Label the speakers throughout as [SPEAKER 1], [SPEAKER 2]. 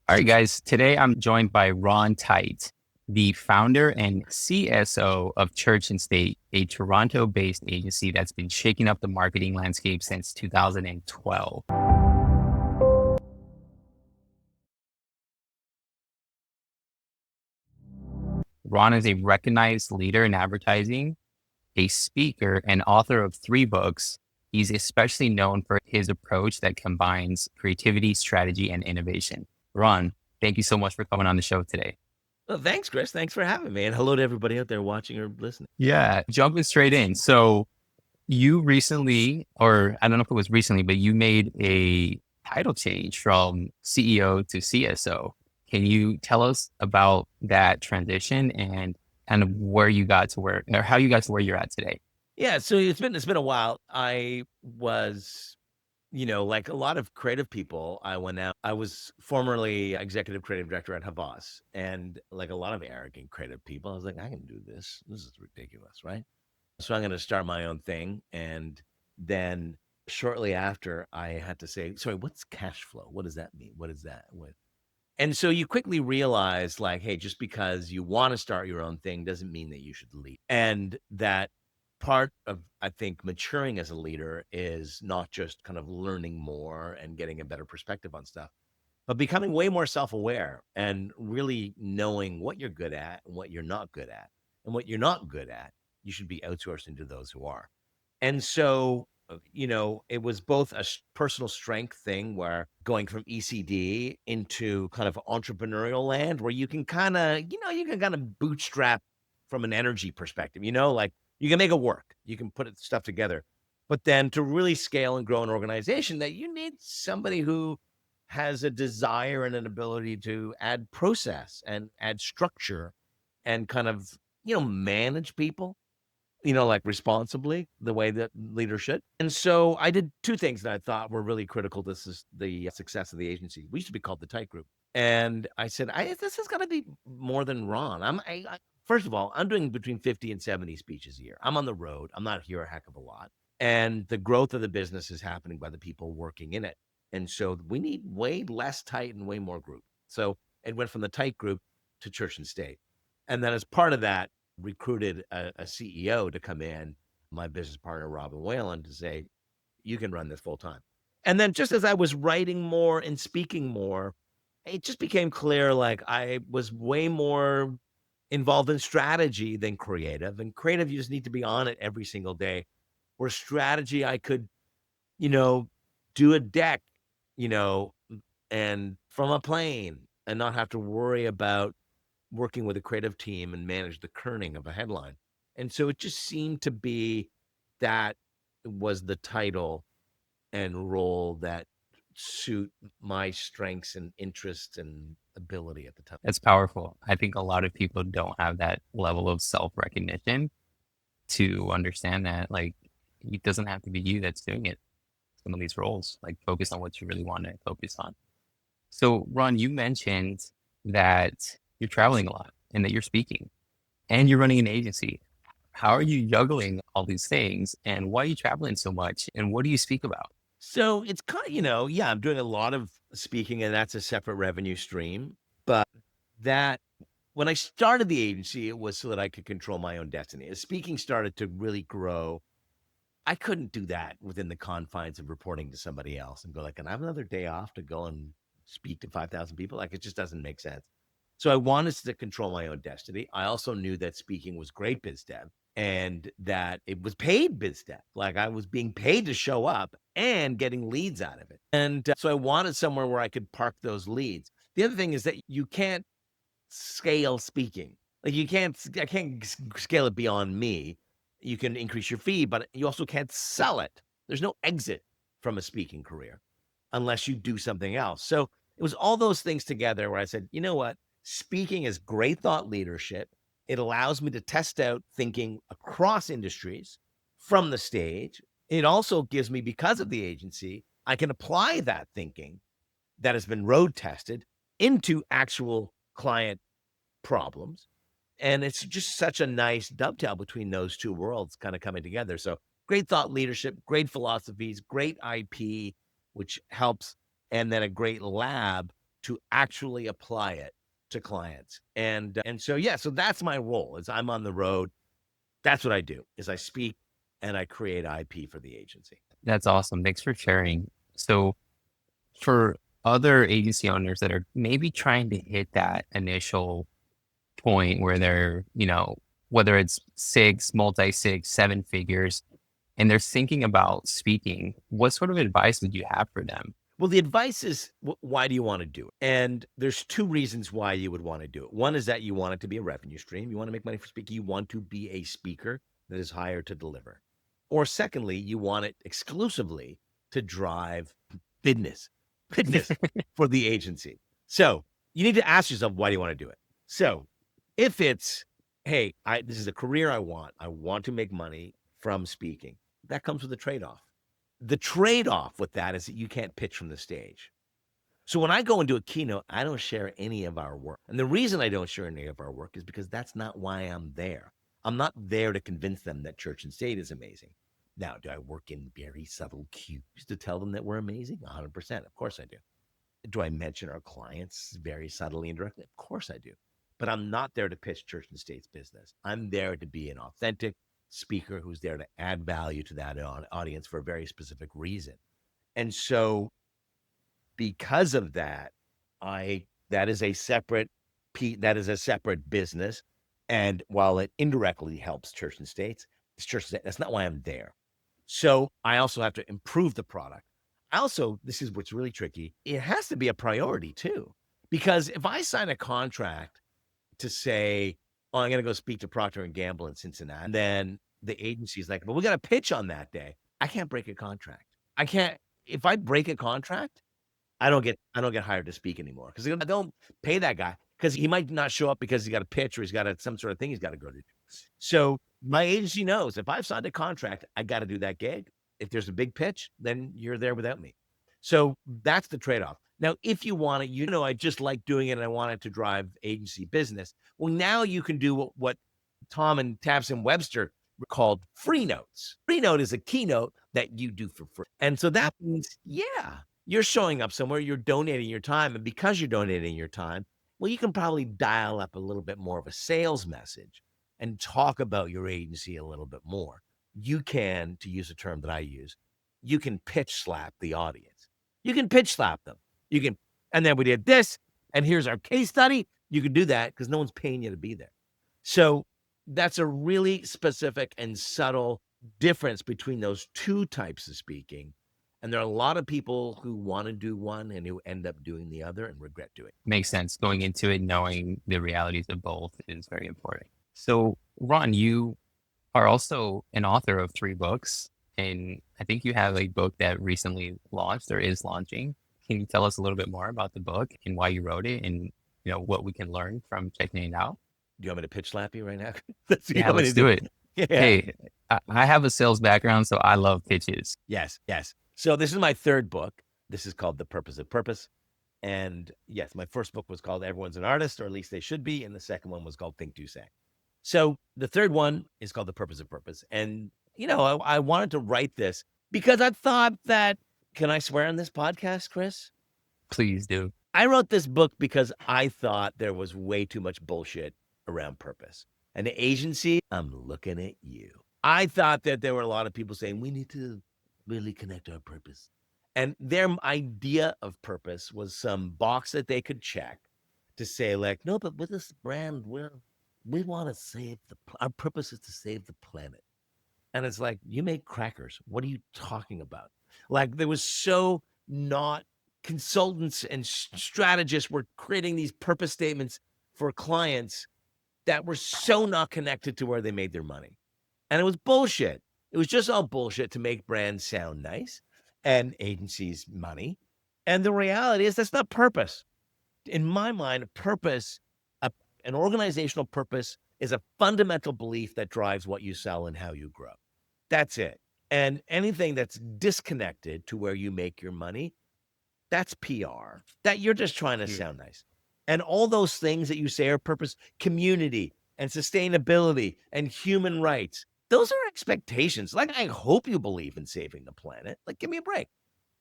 [SPEAKER 1] All right, guys. Today I'm joined by Ron Tite, the founder and CSO of Church and State, a Toronto-based agency that's been shaking up the marketing landscape since 2012. Ron is a recognized leader in advertising, a speaker, and author of 3 books. He's especially known for his approach that combines creativity, strategy, and innovation. Ron, thank you so much for coming on the show today.
[SPEAKER 2] Well, thanks, Chris. Thanks for having me. And hello to everybody out there watching or listening.
[SPEAKER 1] Yeah, jumping straight in. So you recently, or I don't know if it was recently, but you made a title change from CEO to CSO. Can you tell us about that transition and where you got to where, or how you got to where you're at today?
[SPEAKER 2] Yeah, so it's been a while. I was, like a lot of creative people, I went out. I was formerly executive creative director at Havas, and like a lot of arrogant creative people, I was like, I can do this. This is ridiculous, right? So I'm going to start my own thing. And then shortly after, I had to say, sorry, what's cash flow? What does that mean? What is that? What? And so you quickly realize, like, hey, just because you want to start your own thing doesn't mean that you should lead. And that part of, I think, maturing as a leader is not just kind of learning more and getting a better perspective on stuff, but becoming way more self aware and really knowing what you're good at and what you're not good at. And what you're not good at, you should be outsourcing to those who are. And so, it was both a personal strength thing where going from ECD into kind of entrepreneurial land where you can kind of, you can kind of bootstrap from an energy perspective, like you can make it work, you can put stuff together. But then to really scale and grow an organization, that you need somebody who has a desire and an ability to add process and add structure and kind of, manage people, like responsibly the way that leaders should. And so I did two things that I thought were really critical. This is the success of the agency. We used to be called the Tite Group. And I said, this has got to be more than Ron. First of all, I'm doing between 50 and 70 speeches a year. I'm on the road. I'm not here a heck of a lot. And the growth of the business is happening by the people working in it. And so we need way less Tite and way more group. So it went from the Tite Group to Church and State. And then as part of that, recruited a CEO to come in, my business partner, Robin Whalen, to say, you can run this full time. And then just as I was writing more and speaking more, it just became clear like I was way more involved in strategy than creative. And creative, you just need to be on it every single day. Where strategy, I could, you know, do a deck, you know, and from a plane and not have to worry about working with a creative team and manage the kerning of a headline. And so it just seemed to be that was the title and role that suit my strengths and interests and ability at the time.
[SPEAKER 1] That's powerful. I think a lot of people don't have that level of self-recognition to understand that, like, it doesn't have to be you that's doing it. Some of these roles, like, focus on what you really want to focus on. So, Ron, you mentioned that you're traveling a lot and that you're speaking and you're running an agency. How are you juggling all these things? And why are you traveling so much? And what do you speak about?
[SPEAKER 2] So it's kind of, yeah, I'm doing a lot of speaking and that's a separate revenue stream. But that when I started the agency, it was so that I could control my own destiny. As speaking started to really grow, I couldn't do that within the confines of reporting to somebody else and go like, "Can I have another day off to go and speak to 5,000 people?" Like, it just doesn't make sense. So I wanted to control my own destiny. I also knew that speaking was great biz dev and that it was paid biz dev. Like, I was being paid to show up and getting leads out of it. And so I wanted somewhere where I could park those leads. The other thing is that you can't scale speaking. Like, I can't scale it beyond me. You can increase your fee, but you also can't sell it. There's no exit from a speaking career unless you do something else. So it was all those things together where I said, you know what? Speaking is great thought leadership. It allows me to test out thinking across industries from the stage. It also gives me, because of the agency, I can apply that thinking that has been road tested into actual client problems. And it's just such a nice dovetail between those two worlds kind of coming together. So great thought leadership, great philosophies, great IP, which helps, and then a great lab to actually apply it to clients. And so, yeah, so that's my role is I'm on the road. That's what I do is I speak and I create IP for the agency.
[SPEAKER 1] That's awesome. Thanks for sharing. So for other agency owners that are maybe trying to hit that initial point where they're, whether it's six, multi six, seven figures, and they're thinking about speaking, what sort of advice would you have for them?
[SPEAKER 2] Well, the advice is why do you want to do it? And there's two reasons why you would want to do it. One is that you want it to be a revenue stream. You want to make money for speaking. You want to be a speaker that is hired to deliver. Or secondly, you want it exclusively to drive business, business for the agency. So you need to ask yourself, why do you want to do it? So if it's, hey, this is a career I want to make money from speaking, that comes with a trade-off. The trade-off with that is that you can't pitch from the stage. So when I go and do a keynote, I don't share any of our work. And the reason I don't share any of our work is because that's not why I'm there. I'm not there to convince them that church and state is amazing. Now, do I work in very subtle cues to tell them that we're amazing? 100%. Of course I do. Do I mention our clients very subtly and directly? Of course I do. But I'm not there to pitch church and state's business. I'm there to be an authentic speaker who's there to add value to that audience for a very specific reason. And so because of that, that is a separate business. And while it indirectly helps church and states, that's not why I'm there. So I also have to improve the product. This is what's really tricky. It has to be a priority too, because if I sign a contract to say, oh, I'm going to go speak to Procter and Gamble in Cincinnati, and then the agency is like, but we got a pitch on that day. I can't break a contract. I can't. If I break a contract, I don't get hired to speak anymore because I don't pay that guy because he might not show up because he's got a pitch or he's got some sort of thing he's got to go to. So my agency knows if I've signed a contract, I got to do that gig. If there's a big pitch, then you're there without me. So that's the trade-off. Now, if you want it, I just like doing it and I want it to drive agency business. Well, now you can do what Tom and Tabson Webster called free notes. Free note is a keynote that you do for free. And so that means, yeah, you're showing up somewhere, you're donating your time. And because you're donating your time, well, you can probably dial up a little bit more of a sales message and talk about your agency a little bit more. You can, to use a term that I use, you can pitch slap the audience. You can pitch slap them. And then we did this, and here's our case study. You can do that because no one's paying you to be there. So that's a really specific and subtle difference between those two types of speaking. And there are a lot of people who want to do one and who end up doing the other and regret doing it.
[SPEAKER 1] Makes sense. Going into it, knowing the realities of both is very important. So, Ron, you are also an author of 3 books, and I think you have a book that recently launched or is launching. Can you tell us a little bit more about the book and why you wrote it and what we can learn from checking it out?
[SPEAKER 2] Do you want me to pitch slap you right now?
[SPEAKER 1] Yeah, let's do it. Yeah. Hey, I have a sales background, so I love pitches.
[SPEAKER 2] Yes. So this is my 3rd book. This is called The Purpose of Purpose. And yes, my first book was called Everyone's an Artist, or at least they should be. And the second one was called Think, Do, Say. So the 3rd one is called The Purpose of Purpose. And, I wanted to write this because I thought that, can I swear on this podcast, Chris?
[SPEAKER 1] Please do.
[SPEAKER 2] I wrote this book because I thought there was way too much bullshit around purpose. And the agency, I'm looking at you. I thought that there were a lot of people saying we need to really connect our purpose. And their idea of purpose was some box that they could check to say like, no, but with this brand, we want to save our purpose is to save the planet. And it's like, you make crackers. What are you talking about? Like there was so not consultants and strategists were creating these purpose statements for clients that were so not connected to where they made their money. And it was bullshit. It was just all bullshit to make brands sound nice and agencies money. And the reality is that's not purpose. In my mind, purpose, an organizational purpose is a fundamental belief that drives what you sell and how you grow. That's it. And anything that's disconnected to where you make your money, that's PR, that you're just trying to sound nice. And all those things that you say are purpose, community and sustainability and human rights, those are expectations. Like, I hope you believe in saving the planet. Like, give me a break.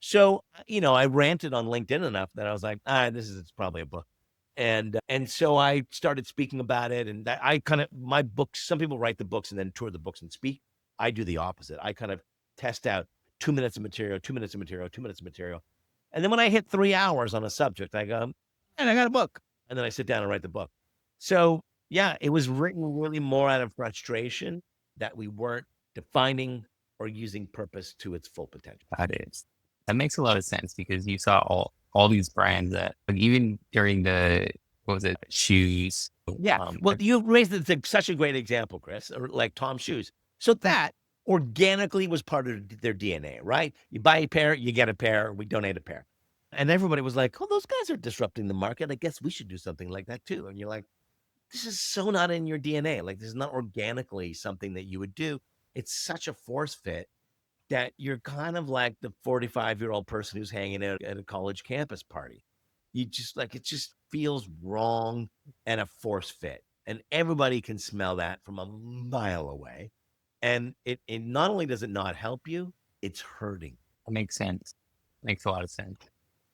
[SPEAKER 2] So, I ranted on LinkedIn enough that I was like, this is it's probably a book. And so I started speaking about it. And that I kind of my books, some people write the books and then tour the books and speak. I do the opposite. I kind of test out 2 minutes of material, 2 minutes of material, 2 minutes of material. And then when I hit 3 hours on a subject, I go, and I got a book. And then I sit down and write the book. So yeah, it was written really more out of frustration that we weren't defining or using purpose to its full potential.
[SPEAKER 1] That is. That makes a lot of sense because you saw all these brands that like even during the what was it, shoes.
[SPEAKER 2] Yeah. Well, you raised such a great example, Chris, or like Tom Shoes. So that organically was part of their DNA, right? You buy a pair, you get a pair, we donate a pair. And everybody was like, oh, those guys are disrupting the market. I guess we should do something like that too. And you're like, this is so not in your DNA. Like, this is not organically something that you would do. It's such a force fit that you're kind of like the 45-year-old person who's hanging out at a college campus party. You just like it just feels wrong and a force fit. And everybody can smell that from a mile away. And it not only does it not help you, it's hurting.
[SPEAKER 1] That makes sense. Makes a lot of sense.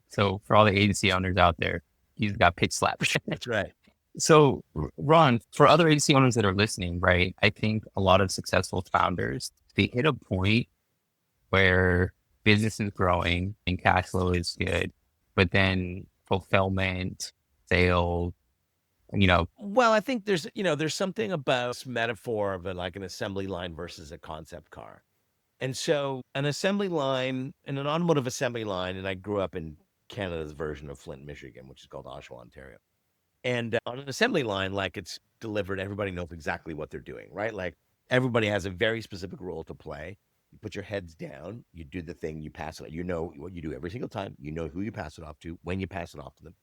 [SPEAKER 1] So for all the agency owners out there, he's got pitch slapped.
[SPEAKER 2] That's right.
[SPEAKER 1] So Ron, for other agency owners that are listening, right? I think a lot of successful founders, they hit a point where business is growing and cash flow is good, but then fulfillment, sales,
[SPEAKER 2] Well, I think there's something about this metaphor of like an assembly line versus a concept car. And so an assembly line and an automotive assembly line, and I grew up in Canada's version of Flint, Michigan, which is called Oshawa, Ontario. And on an assembly line, like it's delivered, everybody knows exactly what they're doing, right? Like everybody has a very specific role to play. You put your heads down, you do the thing, you pass it. You know what you do every single time. You know who you pass it off to, when you pass it off to them.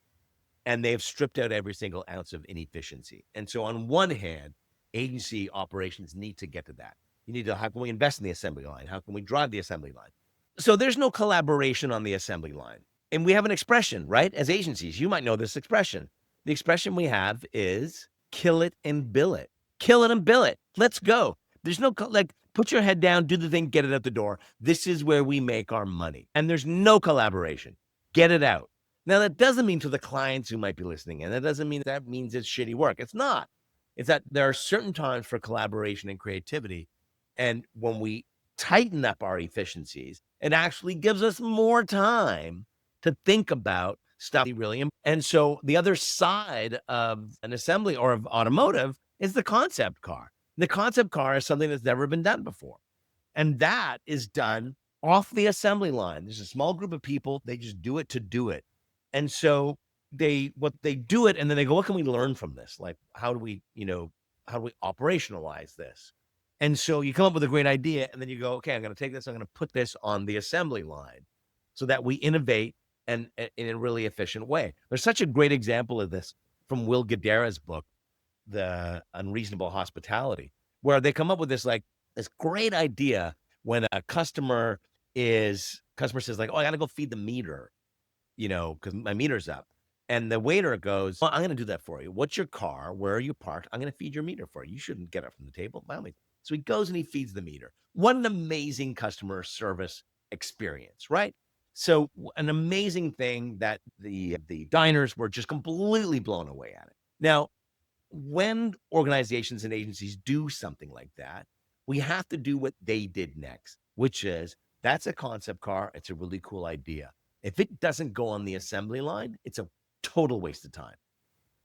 [SPEAKER 2] And they've stripped out every single ounce of inefficiency. And so on one hand, agency operations need to get to that. You need to, how can we invest in the assembly line? How can we drive the assembly line? So there's no collaboration on the assembly line. And we have an expression, right? As agencies, you might know this expression. The expression we have is kill it and bill it. Kill it and bill it. Let's go. There's no, like, put your head down, do the thing, get it out the door. This is where we make our money. And there's no collaboration. Get it out. Now, that doesn't mean to the clients who might be listening, and that doesn't mean that means it's shitty work. It's not. It's that there are certain times for collaboration and creativity. And when we tighten up our efficiencies, it actually gives us more time to think about stuff really. And so the other side of an assembly or of automotive is the concept car. The concept car is something that's never been done before. And that is done off the assembly line. There's a small group of people, they just do it to do it. And so they do it and then they go, what can we learn from this? Like, how do we operationalize this? And so you come up with a great idea and then you go, okay, I'm going to take this, I'm going to put this on the assembly line so that we innovate and in a really efficient way. There's such a great example of this from Will Guidara's book, The Unreasonable Hospitality, where they come up with this great idea when a customer says like, oh, I got to go feed the meter, because my meter's up. And the waiter goes, well, I'm going to do that for you. What's your car? Where are you parked? I'm going to feed your meter for you. You shouldn't get up from the table. By all means. So he goes and he feeds the meter. What an amazing customer service experience, right? So an amazing thing that the diners were just completely blown away at it. Now, when organizations and agencies do something like that, we have to do what they did next, which is that's a concept car. It's a really cool idea. If it doesn't go on the assembly line, it's a total waste of time.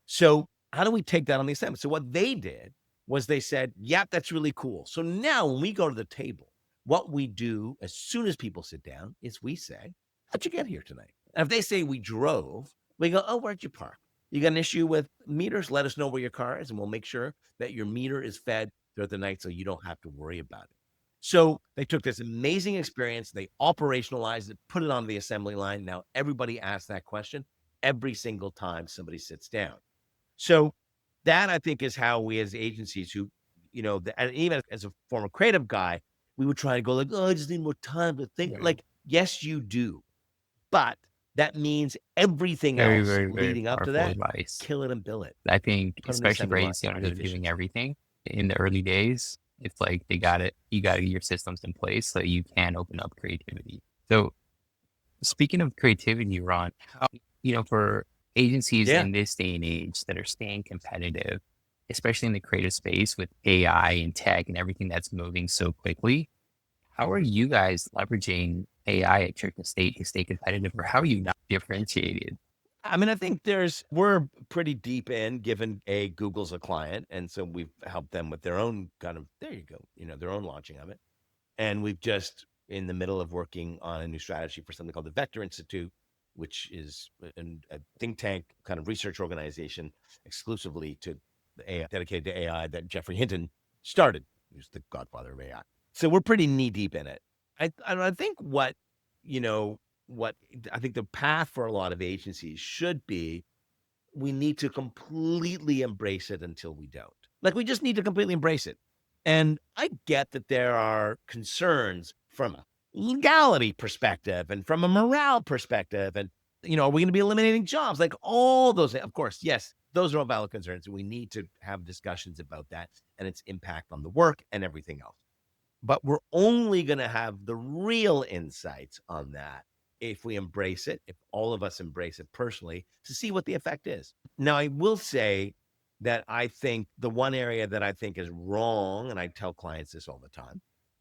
[SPEAKER 2] So how do we take that on the assembly? So what they did was they said, yep, that's really cool. So now when we go to the table, what we do as soon as people sit down is we say, how'd you get here tonight? And if they say we drove, we go, oh, where'd you park? You got an issue with meters? Let us know where your car is, and we'll make sure that your meter is fed throughout the night so you don't have to worry about it. So they took this amazing experience, they operationalized it, put it on the assembly line. Now everybody asks that question every single time somebody sits down. So that, I think, is how we as agencies who, and even as a former creative guy, we would try to go like, oh, I just need more time to think. Like, yes, you do. But that means everything
[SPEAKER 1] very,
[SPEAKER 2] else
[SPEAKER 1] very, very
[SPEAKER 2] leading up to
[SPEAKER 1] powerful
[SPEAKER 2] that,
[SPEAKER 1] advice.
[SPEAKER 2] kill it and bill it.
[SPEAKER 1] I think,
[SPEAKER 2] Put 'em in
[SPEAKER 1] especially for
[SPEAKER 2] assembly line,
[SPEAKER 1] agency owners that are doing
[SPEAKER 2] efficiency.
[SPEAKER 1] everything in the early days, it's like you got to get your systems in place so you can open up creativity. So Speaking of creativity, Ron, how, for agencies
[SPEAKER 2] Yeah.
[SPEAKER 1] in this day and age that are staying competitive, especially in the creative space with AI and tech and everything that's moving so quickly, how are you guys leveraging AI at your state to stay competitive, or how are you not differentiated?
[SPEAKER 2] I mean, I think we're pretty deep in given Google's a client. And so we've helped them with their own kind of, there you go, their own launching of it. And we've just in the middle of working on a new strategy for something called the Vector Institute, which is a think tank kind of research organization exclusively to the AI, dedicated to AI that Jeffrey Hinton started, who's the godfather of AI. So we're pretty knee deep in it. I think you know, what I think the path for a lot of agencies should be we need to completely embrace it until we don't. Like, we just need to completely embrace it. And I get that there are concerns from a legality perspective and from a morale perspective. And, are we going to be eliminating jobs? Like all those, of course, yes, those are all valid concerns. We need to have discussions about that and its impact on the work and everything else. But we're only going to have the real insights on that if we embrace it, if all of us embrace it personally to see what the effect is. Now, I will say that I think the one area that I think is wrong, and I tell clients this all the time,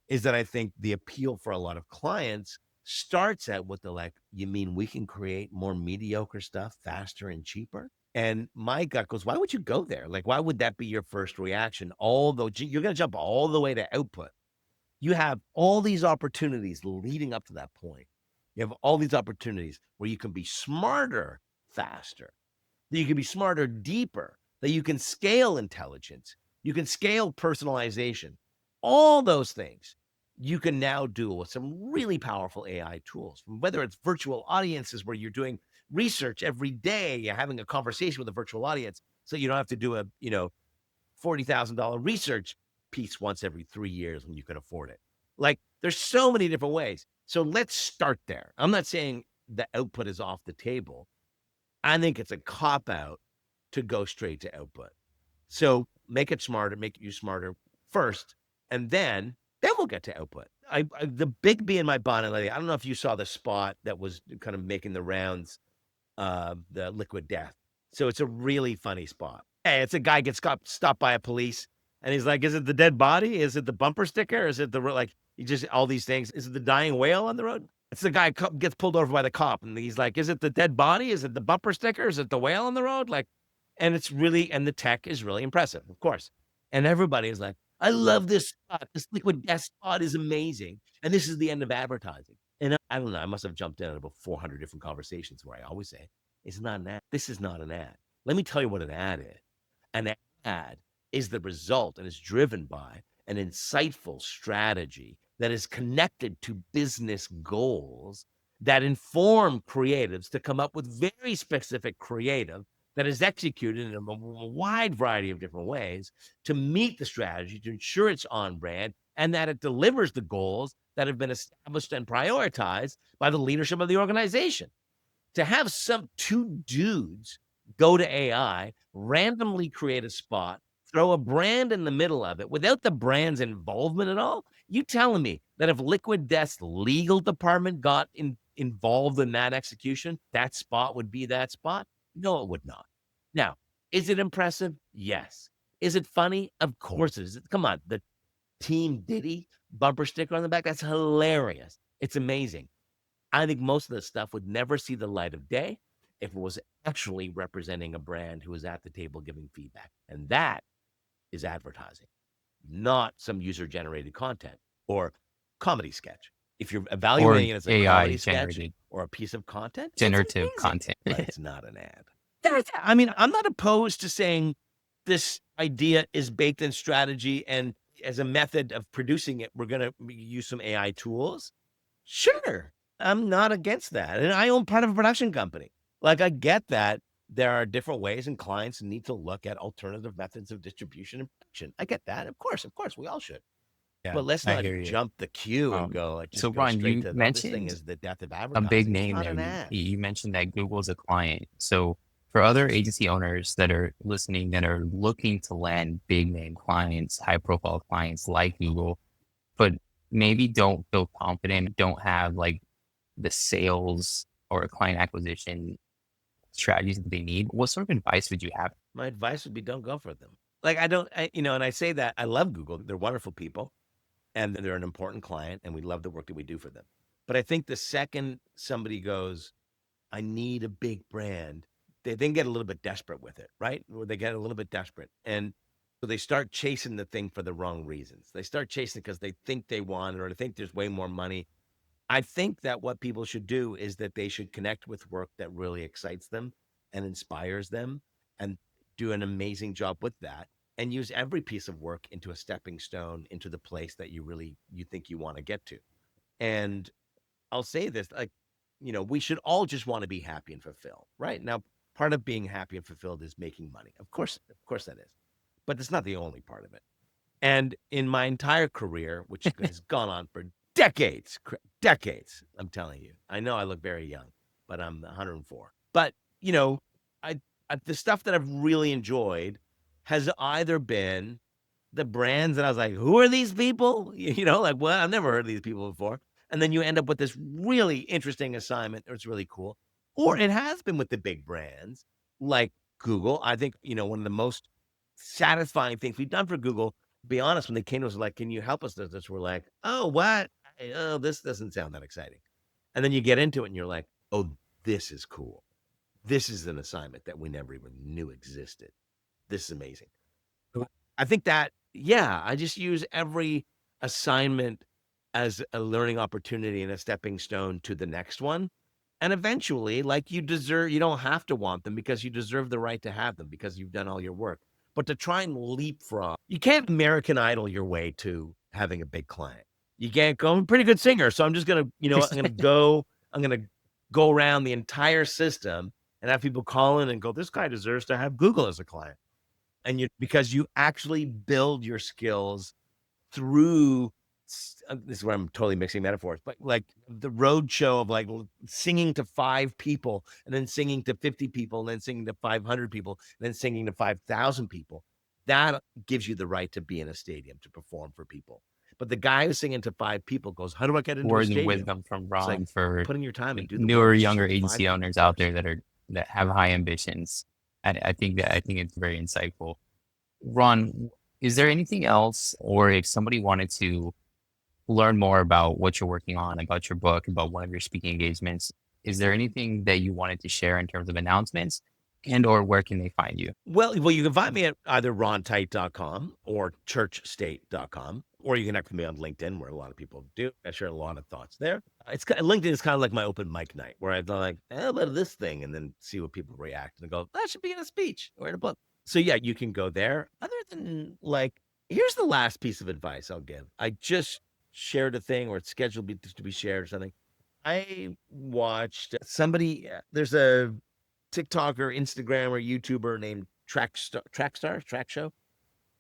[SPEAKER 2] is that I think the appeal for a lot of clients starts out with the like, you mean we can create more mediocre stuff faster and cheaper? And my gut goes, why would you go there? Like, why would that be your first reaction? Although you're going to jump all the way to output, you have all these opportunities leading up to that point. You have all these opportunities where you can be smarter faster, that you can be smarter deeper, that you can scale intelligence, you can scale personalization. All those things you can now do with some really powerful AI tools, whether it's virtual audiences where you're doing research every day, you're having a conversation with a virtual audience. So you don't have to do a, $40,000 research piece once every 3 years when you can afford it. Like, there's so many different ways. So let's start there. I'm not saying the output is off the table. I think it's a cop out to go straight to output. So make it smarter, make you smarter first, and then we'll get to output. The big bee in my bonnet lady. I don't know if you saw the spot that was kind of making the rounds, the liquid death. So it's a really funny spot. Hey, it's a guy gets stopped by a police, and he's like, "Is it the dead body? Is it the bumper sticker? Is it the like?" He just all these things. Is it the dying whale on the road? It's the guy gets pulled over by the cop, and he's like, "Is it the dead body? Is it the bumper sticker? Is it the whale on the road?" Like, and it's really, and the tech is really impressive, of course. And everybody is like, "I love this spot. This liquid death spot is amazing." And this is the end of advertising. And I don't know. I must have jumped in on about 400 different conversations where I always say, "It's not an ad. This is not an ad." Let me tell you what an ad is. An ad is the result and is driven by an insightful strategy that is connected to business goals that inform creatives to come up with very specific creative that is executed in a wide variety of different ways to meet the strategy, to ensure it's on brand, and that it delivers the goals that have been established and prioritized by the leadership of the organization. To have some two dudes go to AI, randomly create a spot, throw a brand in the middle of it without the brand's involvement at all. You telling me that if Liquid Death's legal department got involved in that execution, that spot would be that spot? No, it would not. Now, is it impressive? Yes. Is it funny? Of course it is. Come on, the Team Diddy bumper sticker on the back, that's hilarious. It's amazing. I think most of this stuff would never see the light of day if it was actually representing a brand who was at the table giving feedback. And that is advertising, not some user generated content or comedy sketch. If you're
[SPEAKER 1] Or
[SPEAKER 2] evaluating it as a
[SPEAKER 1] AI
[SPEAKER 2] comedy sketch
[SPEAKER 1] generated
[SPEAKER 2] or a piece of content, it's
[SPEAKER 1] generative
[SPEAKER 2] amazing,
[SPEAKER 1] content.
[SPEAKER 2] but it's not an ad. I mean, I'm not opposed to saying this idea is baked in strategy and as a method of producing it, we're going to use some AI tools. Sure. I'm not against that. And I own part of a production company. Like, I get that there are different ways and clients need to look at alternative methods of distribution and production. I get that. Of course, we all should.
[SPEAKER 1] Yeah,
[SPEAKER 2] But let's
[SPEAKER 1] I
[SPEAKER 2] not
[SPEAKER 1] hear you.
[SPEAKER 2] jump the queue and
[SPEAKER 1] Um,
[SPEAKER 2] go like
[SPEAKER 1] so
[SPEAKER 2] just go
[SPEAKER 1] Ron,
[SPEAKER 2] straight
[SPEAKER 1] you
[SPEAKER 2] to oh, this thing
[SPEAKER 1] mentioned
[SPEAKER 2] is the death of
[SPEAKER 1] a big
[SPEAKER 2] advertising. It's
[SPEAKER 1] name
[SPEAKER 2] not
[SPEAKER 1] there.
[SPEAKER 2] an
[SPEAKER 1] You,
[SPEAKER 2] ad.
[SPEAKER 1] you mentioned that Google's a client. So for other agency owners that are listening that are looking to land big name clients, high profile clients like Google, but maybe don't feel confident, don't have like the sales or client acquisition strategies that they need, what sort of advice would you have?
[SPEAKER 2] My advice would be don't go for them. Like I don't, I, and I say that I love Google. They're wonderful people and they're an important client and we love the work that we do for them. But I think the second somebody goes, I need a big brand, they then get a little bit desperate with it, right? Or they get a little bit desperate. And so they start chasing the thing for the wrong reasons. They start chasing it because they think they want it or they think there's way more money. I think that what people should do is that they should connect with work that really excites them and inspires them and do an amazing job with that and use every piece of work into a stepping stone into the place that you think you want to get to. And I'll say this, like, we should all just want to be happy and fulfilled, right? Now, part of being happy and fulfilled is making money. Of course that is. But it's not the only part of it. And in my entire career, which has gone on for decades, decades, I'm telling you. I know I look very young, but I'm 104. But, I, the stuff that I've really enjoyed has either been the brands that I was like, who are these people? Like, well, I've never heard of these people before. And then you end up with this really interesting assignment, or it's really cool. Or it has been with the big brands like Google. I think, one of the most satisfying things we've done for Google, be honest, when they came to us like, can you help us with this? We're like, oh, what? Oh, this doesn't sound that exciting. And then you get into it and you're like, oh, this is cool. This is an assignment that we never even knew existed. This is amazing. I think that, yeah, I just use every assignment as a learning opportunity and a stepping stone to the next one. And eventually, like you don't have to want them because you deserve the right to have them because you've done all your work. But to try and leapfrog, you can't American Idol your way to having a big client. You can't go, I'm a pretty good singer. So I'm just going to, I'm going to go around the entire system and have people call in and go, this guy deserves to have Google as a client. And because you actually build your skills through this is where I'm totally mixing metaphors, but like the road show of like singing to 5 people and then singing to 50 people and then singing to 500 people and then singing to 5,000 people. That gives you the right to be in a stadium to perform for people. But the guy who's singing to 5 people goes, how do I get into a
[SPEAKER 1] Words of
[SPEAKER 2] stadium?
[SPEAKER 1] wisdom from
[SPEAKER 2] It's like
[SPEAKER 1] Ron for
[SPEAKER 2] put in your time and do the
[SPEAKER 1] newer,
[SPEAKER 2] work. Just
[SPEAKER 1] younger
[SPEAKER 2] sing to 5
[SPEAKER 1] agency
[SPEAKER 2] people
[SPEAKER 1] owners out
[SPEAKER 2] first.
[SPEAKER 1] there that have high ambitions. I think it's very insightful. Ron, is there anything else, or if somebody wanted to learn more about what you're working on, about your book, about one of your speaking engagements, is there anything that you wanted to share in terms of announcements and or where can they find you?
[SPEAKER 2] Well, you can find me at either rontite.com or churchstate.com, or you can connect with me on LinkedIn, where a lot of people do. I share a lot of thoughts there. LinkedIn is kind of like my open mic night, where I'm like, how about this thing, and then see what people react and go, that should be in a speech or in a book. So yeah, you can go there. Other than like, here's the last piece of advice I'll give. I just shared a thing, or it's scheduled to be shared or something. I watched somebody. There's a TikToker, Instagrammer, YouTuber named Track Show.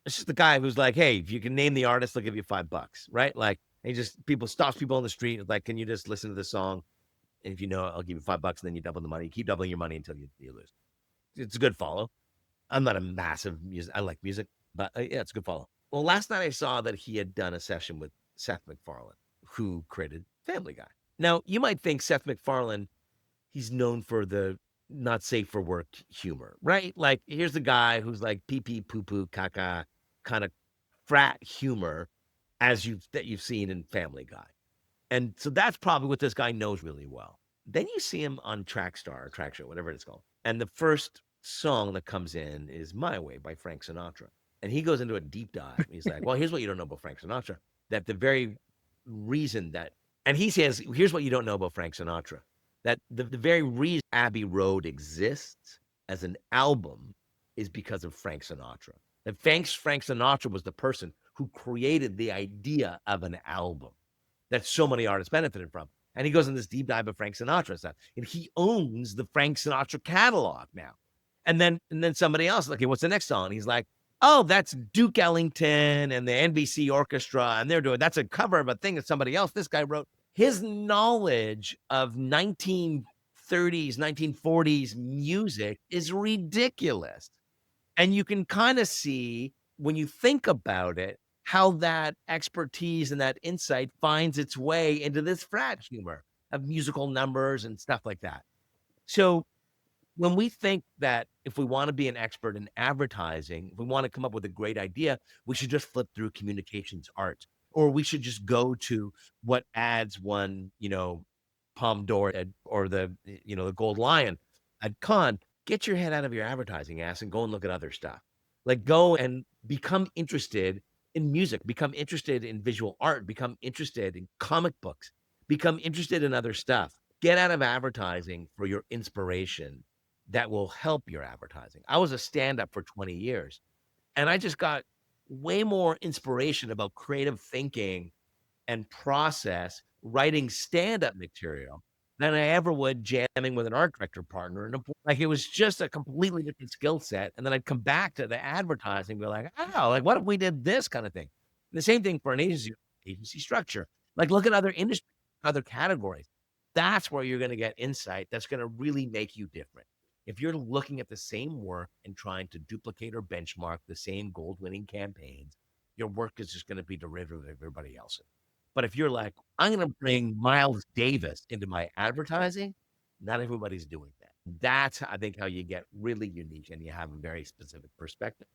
[SPEAKER 2] It's just the guy who's like, hey, if you can name the artist, they'll give you $5, right? Like, he just stops people on the street, like, can you just listen to the song? And if you know it, I'll give you $5, and then you double the money. You keep doubling your money until you lose. It's a good follow. I'm not a massive music. I like music, but yeah, it's a good follow. Well, last night I saw that he had done a session with Seth MacFarlane, who created Family Guy. Now, you might think Seth MacFarlane, he's known for the not safe for work humor, right? Like, here's the guy who's like pee pee poo poo caca kind of frat humor that you've seen in Family Guy. And so that's probably what this guy knows really well. Then you see him on Trackstar or Track Show, whatever it's called. And the first song that comes in is My Way by Frank Sinatra. And he goes into a deep dive. He's like, well, here's what you don't know about Frank Sinatra. That the very reason that, and he says, here's what you don't know about Frank Sinatra. That the very reason Abbey Road exists as an album is because of Frank Sinatra. That Frank Sinatra was the person who created the idea of an album that so many artists benefited from. And he goes in this deep dive of Frank Sinatra stuff. And he owns the Frank Sinatra catalog now. And then somebody else, okay, what's the next song? And he's like, oh, that's Duke Ellington and the NBC Orchestra. And that's a cover of a thing that somebody else, this guy wrote. His knowledge of 1930s, 1940s music is ridiculous. And you can kind of see when you think about it, how that expertise and that insight finds its way into this frat humor. of musical numbers and stuff like that. So when we think that if we want to be an expert in advertising, if we want to come up with a great idea, we should just flip through communications art, or we should just go to what ads won, Palme d'Or or the Gold Lion at Cannes. Get your head out of your advertising ass and go and look at other stuff. Like go and become interested in music, become interested in visual art, become interested in comic books, become interested in other stuff. Get out of advertising for your inspiration that will help your advertising. I was a stand-up for 20 years, and I just got way more inspiration about creative thinking and process writing stand-up material than I ever would jamming with an art director partner. And like it was just a completely different skill set. And then I'd come back to the advertising, be like, oh, like what if we did this kind of thing? And the same thing for an agency structure. Like look at other industries, other categories. That's where you're going to get insight that's going to really make you different. If you're looking at the same work and trying to duplicate or benchmark the same gold winning campaigns, your work is just going to be derivative of everybody else's. But if you're like, I'm going to bring Miles Davis into my advertising, not everybody's doing that. That's, I think, how you get really unique and you have a very specific perspective.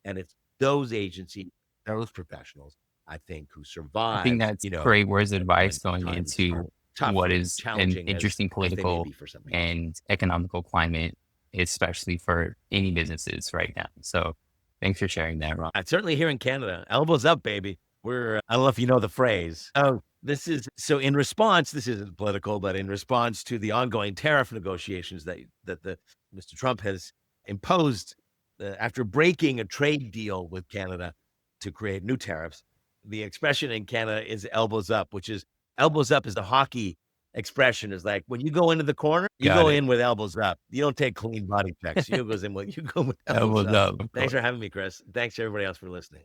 [SPEAKER 2] And it's those agencies, those professionals, I think, who
[SPEAKER 1] I think
[SPEAKER 2] survive,
[SPEAKER 1] that's great words of advice
[SPEAKER 2] when
[SPEAKER 1] going
[SPEAKER 2] times are
[SPEAKER 1] into
[SPEAKER 2] tough
[SPEAKER 1] what
[SPEAKER 2] and
[SPEAKER 1] is an
[SPEAKER 2] challenging
[SPEAKER 1] interesting
[SPEAKER 2] as they may
[SPEAKER 1] political
[SPEAKER 2] be for some people.
[SPEAKER 1] and economical climate, especially for any businesses right now. So thanks for sharing that, Ron.
[SPEAKER 2] Certainly here in Canada, elbows up, baby. I don't know if you know the phrase. Oh, this is so in response, this isn't political, but in response to the ongoing tariff negotiations that the Mr. Trump has imposed after breaking a trade deal with Canada to create new tariffs, the expression in Canada is elbows up, which is elbows up is the hockey expression is like when you go into the corner, you
[SPEAKER 1] Got
[SPEAKER 2] go
[SPEAKER 1] it.
[SPEAKER 2] in with elbows up. You don't take clean body checks. You go with elbows
[SPEAKER 1] Elbows
[SPEAKER 2] up.
[SPEAKER 1] up, of
[SPEAKER 2] Thanks
[SPEAKER 1] course.
[SPEAKER 2] for having me, Chris. Thanks to everybody else for listening.